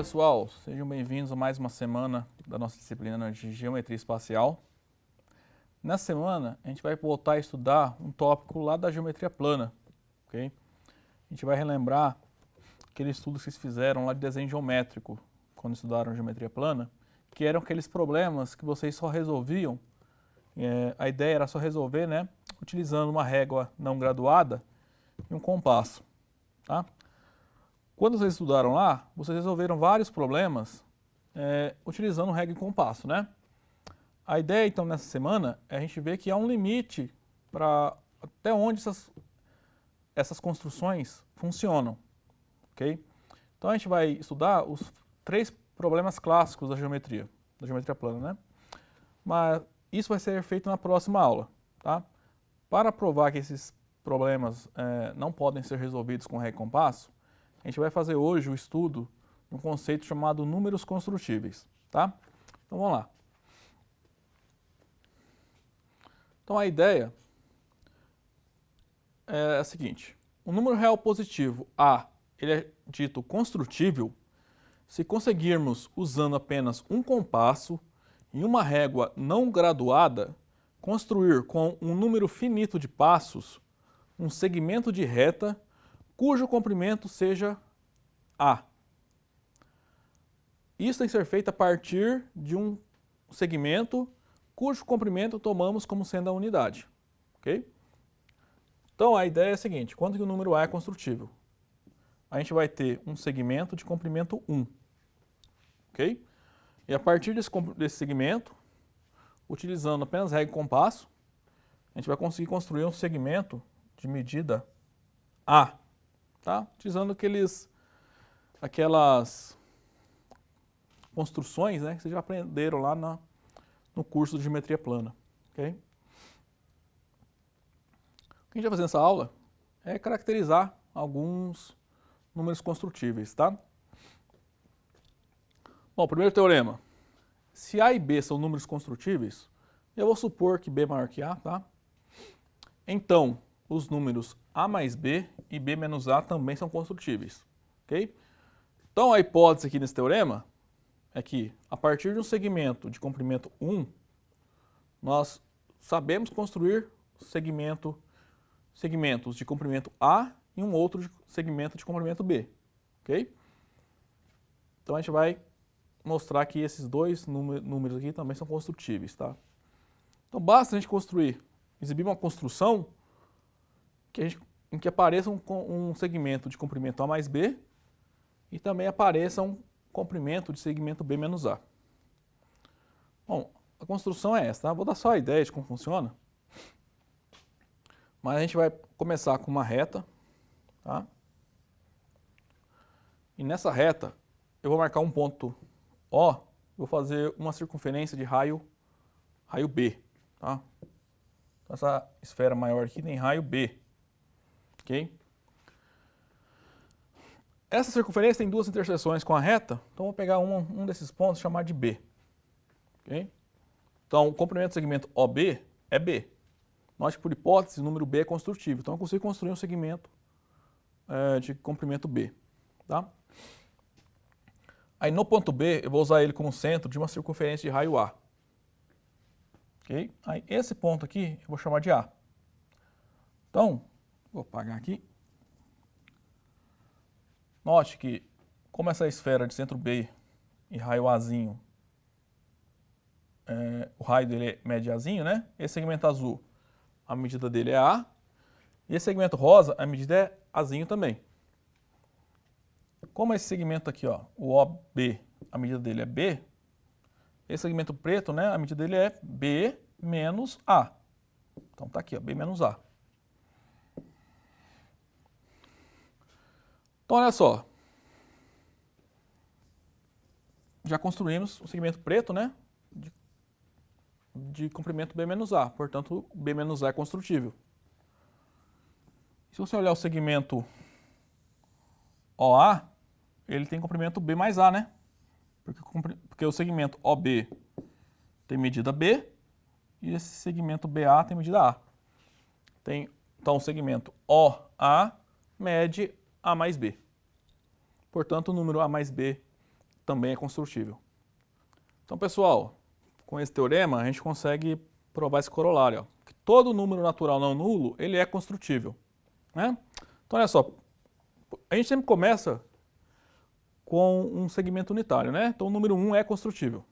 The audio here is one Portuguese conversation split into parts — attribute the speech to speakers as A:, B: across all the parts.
A: pessoal, sejam bem-vindos a mais uma semana da nossa disciplina de Geometria Espacial. Nessa semana, a gente vai voltar a estudar um tópico lá da geometria plana, ok? A gente vai relembrar aquele estudo que vocês fizeram lá de desenho geométrico, quando estudaram geometria plana, que eram aqueles problemas que vocês só resolviam, a ideia era só resolver, né, utilizando uma régua não graduada e um compasso, tá? Quando vocês estudaram lá, vocês resolveram vários problemas utilizando régua e compasso, né? A ideia, então, nessa semana é a gente ver que há um limite para até onde essas construções funcionam, ok? Então, a gente vai estudar os 3 problemas clássicos da geometria plana, né? Mas isso vai ser feito na próxima aula, tá? Para provar que esses problemas não podem ser resolvidos com régua e compasso, a gente vai fazer hoje o estudo de um conceito chamado números construtíveis, tá? Então vamos lá. Então a ideia é a seguinte: o número real positivo A, ele é dito construtível se conseguirmos, usando apenas um compasso e uma régua não graduada, construir com um número finito de passos um segmento de reta cujo comprimento seja A. Isso tem que ser feito a partir de um segmento cujo comprimento tomamos como sendo a unidade, ok? Então a ideia é a seguinte: quando que o número A é construtível? A gente vai ter um segmento de comprimento 1, ok? E a partir desse segmento, utilizando apenas régua e compasso, a gente vai conseguir construir um segmento de medida A, tá? Utilizando aquelas construções, né, que vocês já aprenderam lá no curso de geometria plana, ok? O que a gente vai fazer nessa aula é caracterizar alguns números construtíveis, tá? Bom, primeiro teorema. Se A e B são números construtíveis, eu vou supor que B é maior que A, tá? Então, os números A mais B e B menos A também são construtíveis, ok? Então, a hipótese aqui nesse teorema é que, a partir de um segmento de comprimento 1, nós sabemos construir segmentos de comprimento A e um outro segmento de comprimento B, ok? Então, a gente vai mostrar que esses dois números aqui também são construtíveis, tá? Então, basta a gente exibir uma construção em que apareça um segmento de comprimento A mais B e também apareça um comprimento de segmento B menos A. Bom, a construção é essa, tá? Vou dar só a ideia de como funciona. Mas a gente vai começar com uma reta, tá? E nessa reta, eu vou marcar um ponto O, vou fazer uma circunferência de raio B, tá? Então, essa esfera maior aqui tem raio B, ok? Essa circunferência tem 2 interseções com a reta, então vou pegar um desses pontos e chamar de B, ok? Então, o comprimento do segmento OB é B. Note que, por hipótese, o número B é construtível, então eu consigo construir um segmento de comprimento B, tá? Aí no ponto B, eu vou usar ele como centro de uma circunferência de raio A. Ok? Aí esse ponto aqui eu vou chamar de A. Então, vou apagar aqui. Note que, como essa esfera de centro B e raio Azinho, o raio dele é média Azinho, né? Esse segmento azul, a medida dele é A. E esse segmento rosa, a medida é Azinho também. Como esse segmento aqui, ó, o OB, a medida dele é B, esse segmento preto, né, a medida dele é B menos A. Então tá aqui, ó, B menos A. Então olha só. Já construímos o segmento preto, né, de comprimento B menos A. Portanto, B menos A é construtível. Se você olhar o segmento OA, ele tem comprimento B mais A, né? Porque o segmento OB tem medida B e esse segmento BA tem medida A. Então, o segmento OA mede A mais B. Portanto, o número A mais B também é construtível. Então, pessoal, com esse teorema a gente consegue provar esse corolário, ó, que todo número natural não nulo ele é construtível, né? Então, olha só, a gente sempre começa com um segmento unitário, né? Então, o número 1 é construtível.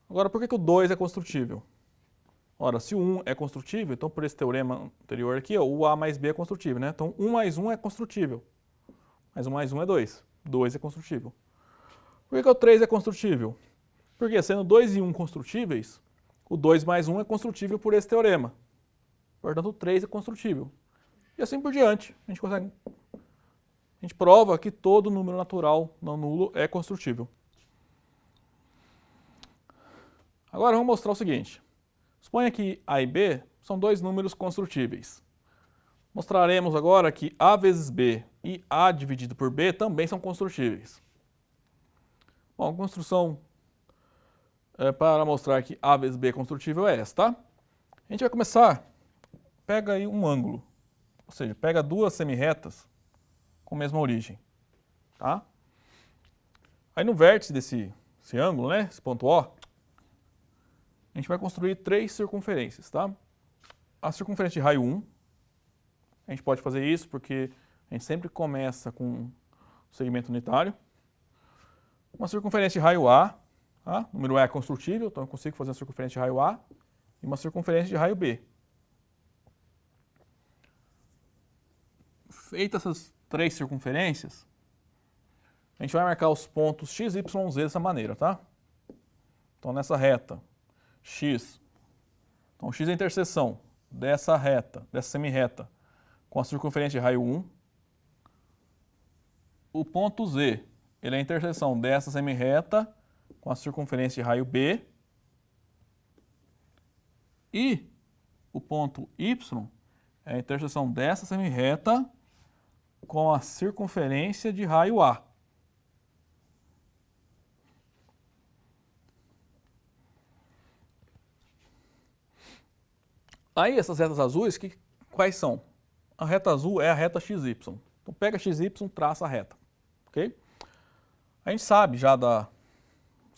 A: Agora, por que o 2 é construtível? Ora, se o 1 é construtível, então por esse teorema anterior aqui, ó, o A mais B é construtível, né? Então 1 mais 1 é construtível. Mas 1 mais 1 é 2. 2 é construtível. Por que o 3 é construtível? Porque sendo 2 e 1 construtíveis, o 2 mais 1 é construtível por esse teorema. Portanto, o 3 é construtível. E assim por diante. A gente prova que todo número natural não nulo é construtível. Agora vamos mostrar o seguinte. Suponha que A e B são dois números construtíveis. Mostraremos agora que A vezes B e A dividido por B também são construtíveis. Bom, a construção para mostrar que A vezes B é construtível é essa, tá? A gente vai começar, pega aí um ângulo, ou seja, pega duas semirretas com a mesma origem, tá? Aí no vértice desse ângulo, né, esse ponto O, a gente vai construir três circunferências, tá? A circunferência de raio 1, a gente pode fazer isso porque a gente sempre começa com o segmento unitário. Uma circunferência de raio A, tá? O número A é construtível, então eu consigo fazer uma circunferência de raio A e uma circunferência de raio B. Feitas essas três circunferências, a gente vai marcar os pontos x, y, z dessa maneira, tá? Então nessa reta x, então x é a interseção dessa reta, dessa semirreta, com a circunferência de raio 1. O ponto z, ele é a interseção dessa semirreta com a circunferência de raio B. E o ponto y é a interseção dessa semirreta com a circunferência de raio A. Aí essas retas azuis, quais são? A reta azul é a reta XY. Então pega XY, traça a reta, ok? A gente sabe já das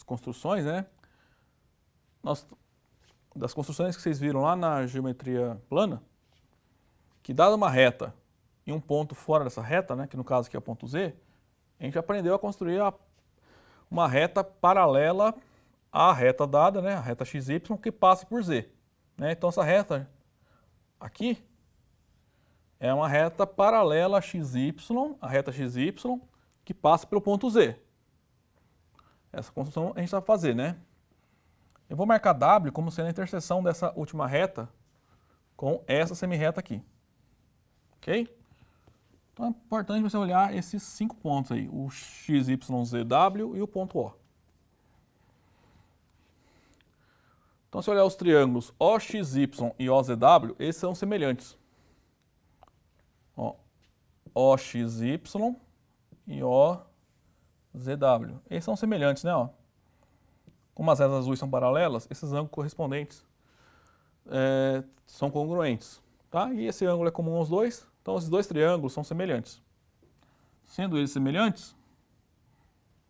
A: construções, né? Das construções que vocês viram lá na geometria plana, que dada uma reta e um ponto fora dessa reta, né, que no caso aqui é o ponto Z, a gente aprendeu a construir uma reta paralela à reta dada, né, a reta XY, que passa por Z. Né? Então essa reta aqui é uma reta paralela a XY, a reta XY, que passa pelo ponto Z. Essa construção a gente vai fazer, né? Eu vou marcar W como sendo a interseção dessa última reta com essa semirreta aqui. Ok? Então é importante você olhar esses 5 pontos aí, o x, y, z, w e o ponto O. Então se olhar os triângulos OXY e OZW, esses são semelhantes. Ó, OXY e OZW. Eles são semelhantes, né? Ó. Como as retas azuis são paralelas, esses ângulos correspondentes são congruentes. Tá? E esse ângulo é comum aos dois, então esses dois triângulos são semelhantes. Sendo eles semelhantes,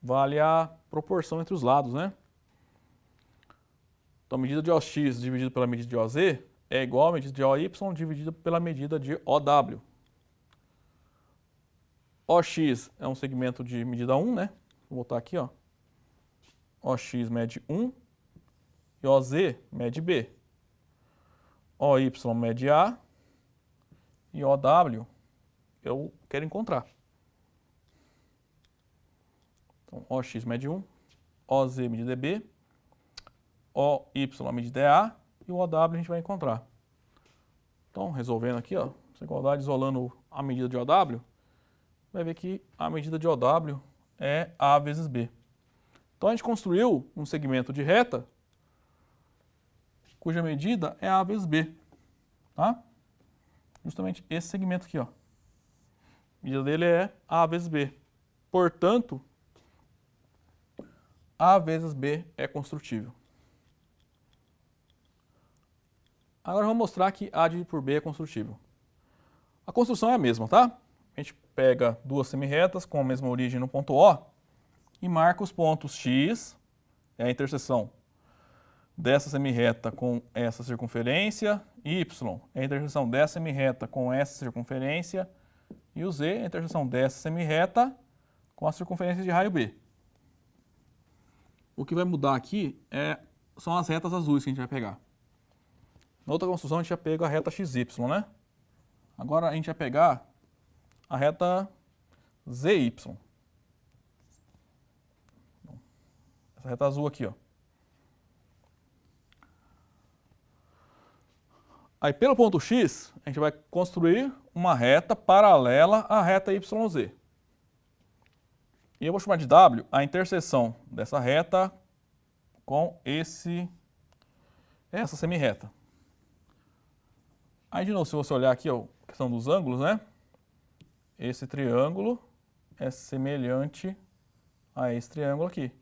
A: vale a proporção entre os lados, né? Então a medida de OX dividido pela medida de OZ é igual à medida de OY dividida pela medida de OW. OX é um segmento de medida 1, né? Vou botar aqui, ó. OX mede 1 e OZ mede B. OY mede A e OW eu quero encontrar. Então, OX mede 1, OZ medida é B, OY a medida é A e o OW a gente vai encontrar. Então, resolvendo aqui, ó, essa igualdade isolando a medida de OW, vai ver que a medida de OW é A vezes B. Então a gente construiu um segmento de reta cuja medida é A vezes B, tá? Justamente esse segmento aqui, ó. A medida dele é A vezes B. Portanto, A vezes B é construtível. Agora vamos mostrar que A dividido por B é construtível. A construção é a mesma, tá? A gente pega duas semirretas com a mesma origem no ponto O e marca os pontos X, é a interseção dessa semirreta com essa circunferência, Y é a interseção dessa semirreta com essa circunferência, e o Z é a interseção dessa semirreta com a circunferência de raio B. O que vai mudar aqui são as retas azuis que a gente vai pegar. Na outra construção a gente já pega a reta XY, né? Agora a gente vai pegar a reta ZY. Essa reta azul aqui, ó. Aí pelo ponto X, a gente vai construir uma reta paralela à reta YZ. E eu vou chamar de W a interseção dessa reta com essa semirreta. Aí de novo, se você olhar aqui, ó, a questão dos ângulos, né? Esse triângulo é semelhante a esse triângulo aqui.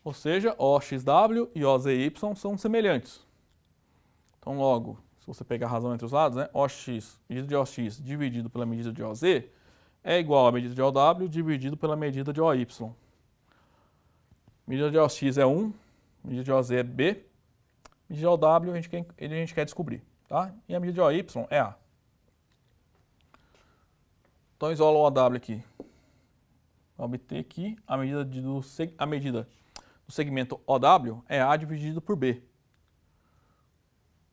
A: Ou seja, OXW e OZY são semelhantes. Então, logo, se você pegar a razão entre os lados, né, OX, medida de OX dividido pela medida de OZ, é igual a medida de OW dividido pela medida de OY. Medida de OX é 1, medida de OZ é B, medida de OW a gente quer descobrir, tá? E a medida de OY é A. Então, isola o OW aqui. Para obter que a medida do segmento OW é A dividido por B.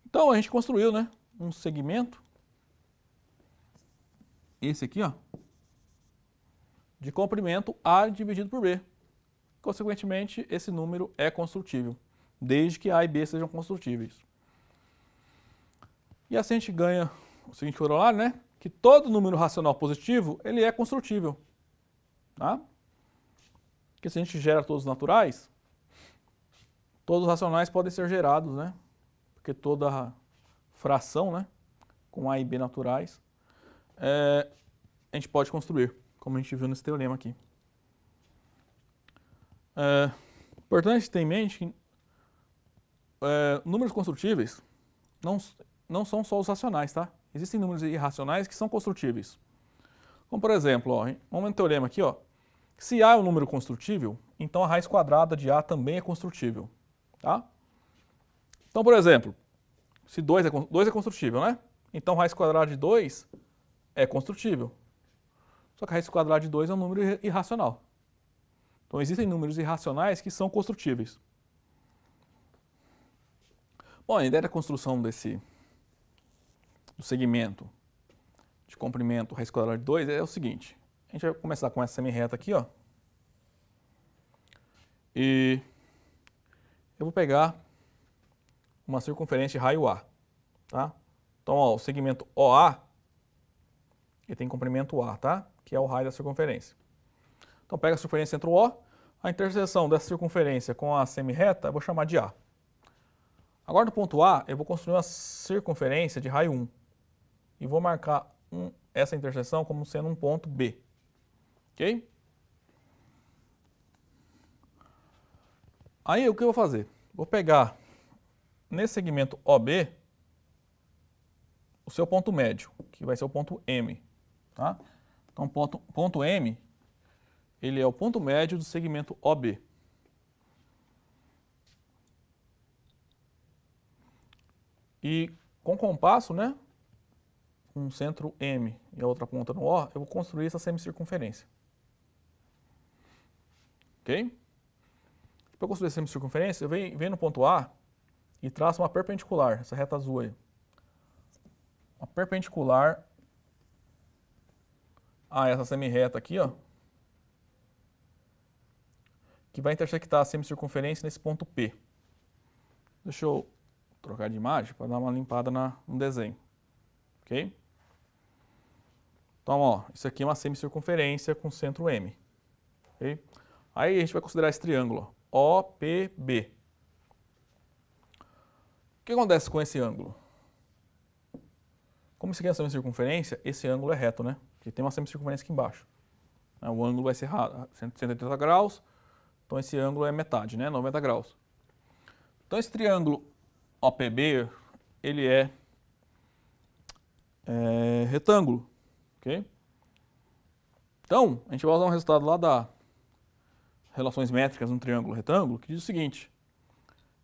A: Então, a gente construiu, né, um segmento, esse aqui, ó, de comprimento A dividido por B. Consequentemente, esse número é construtível, desde que A e B sejam construtíveis. E assim a gente ganha o seguinte corolário, né, que todo número racional positivo, ele é construtível, tá? Porque se a gente gera todos os naturais, todos os racionais podem ser gerados, né? Porque toda fração, né, com A e B naturais, a gente pode construir, como a gente viu nesse teorema aqui. Importante ter em mente que números construtíveis não são só os racionais, tá? Existem números irracionais que são construtíveis. Como por exemplo, ó, vamos ver um teorema aqui, ó. Se A é um número construtível, então a raiz quadrada de A também é construtível, tá? Então, por exemplo, se 2 é construtível, né? Então raiz quadrada de 2 é construtível. Só que a raiz quadrada de 2 é um número irracional. Então existem números irracionais que são construtíveis. Bom, a ideia da construção do segmento de comprimento raiz quadrada de 2 é o seguinte. A gente vai começar com essa semirreta aqui, ó. E eu vou pegar uma circunferência de raio A, tá? Então, ó, o segmento OA, ele tem comprimento A, tá? Que é o raio da circunferência. Então, pega a circunferência entre o O, a interseção dessa circunferência com a semirreta, eu vou chamar de A. Agora, no ponto A, eu vou construir uma circunferência de raio 1. E vou marcar essa interseção como sendo um ponto B. Ok? Aí, o que eu vou fazer? Vou pegar, nesse segmento OB, o seu ponto médio, que vai ser o ponto M. Tá? Então, ponto M, ele é o ponto médio do segmento OB. E com compasso, né, um centro M e a outra ponta no O, eu vou construir essa semicircunferência. Ok? Para construir essa semicircunferência, eu venho no ponto A e traço uma perpendicular, essa reta azul aí. Uma perpendicular a essa semirreta aqui, ó, que vai intersectar a semicircunferência nesse ponto P. Deixa eu trocar de imagem para dar uma limpada no desenho. Ok? Então, ó, isso aqui é uma semicircunferência com centro M. Okay? Aí a gente vai considerar esse triângulo, ó, OPB. O que acontece com esse ângulo? Como isso aqui é uma semicircunferência, esse ângulo é reto, né? Porque tem uma semicircunferência aqui embaixo. O ângulo vai ser 180 graus, então esse ângulo é metade, né? 90 graus. Então esse triângulo OPB, ele é retângulo, ok? Então, a gente vai usar um resultado lá relações métricas no triângulo retângulo, que diz o seguinte,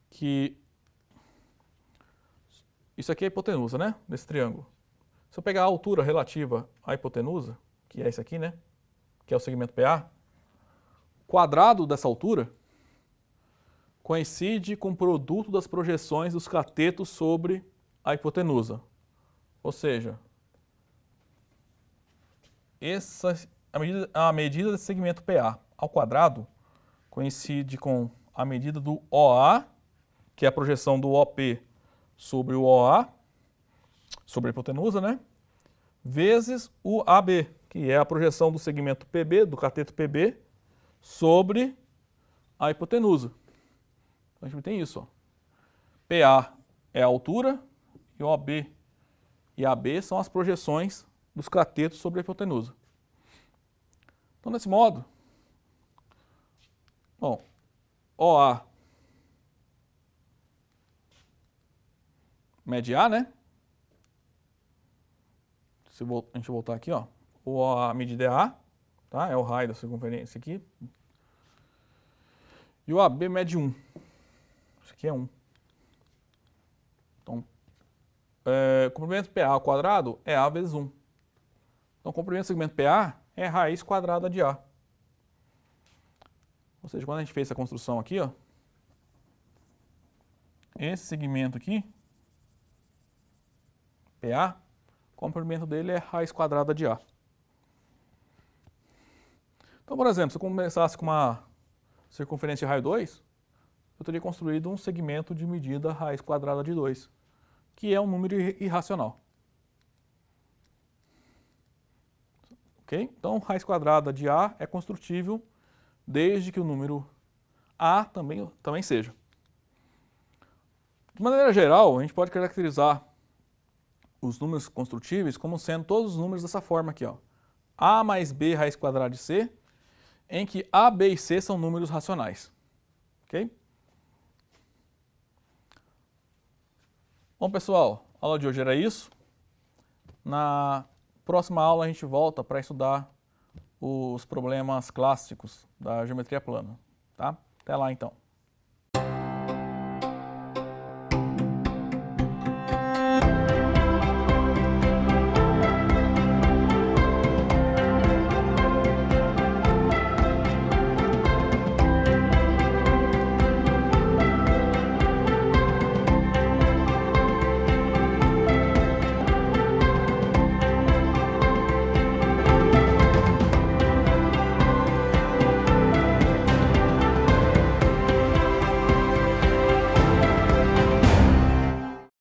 A: que isso aqui é a hipotenusa, né, desse triângulo. Se eu pegar a altura relativa à hipotenusa, que é esse aqui, né, que é o segmento PA, o quadrado dessa altura coincide com o produto das projeções dos catetos sobre a hipotenusa. Ou seja, a medida desse segmento PA ao quadrado coincide com a medida do OA, que é a projeção do OP sobre o OA, sobre a hipotenusa, né? Vezes o AB, que é a projeção do segmento PB, do cateto PB, sobre a hipotenusa. Então a gente tem isso, ó. PA é a altura e OB e AB são as projeções dos catetos sobre a hipotenusa. Então, desse modo, bom, OA mede A, né? Se a gente voltar aqui, ó, o OA medida é A, tá? É o raio da circunferência aqui. E o AB mede 1. Isso aqui é 1. Então, comprimento PA ao quadrado é A vezes 1. Então, o comprimento do segmento PA é raiz quadrada de A. Ou seja, quando a gente fez essa construção aqui, ó, esse segmento aqui, PA, o comprimento dele é raiz quadrada de A. Então, por exemplo, se eu começasse com uma circunferência de raio 2, eu teria construído um segmento de medida raiz quadrada de 2, que é um número irracional. Ok? Então, raiz quadrada de A é construtível desde que o número A também seja. De maneira geral, a gente pode caracterizar os números construtíveis como sendo todos os números dessa forma aqui, ó. A mais B raiz quadrada de C, em que A, B e C são números racionais. Ok? Bom, pessoal, a aula de hoje era isso. Na próxima aula a gente volta para estudar os problemas clássicos da geometria plana, tá? Até lá então.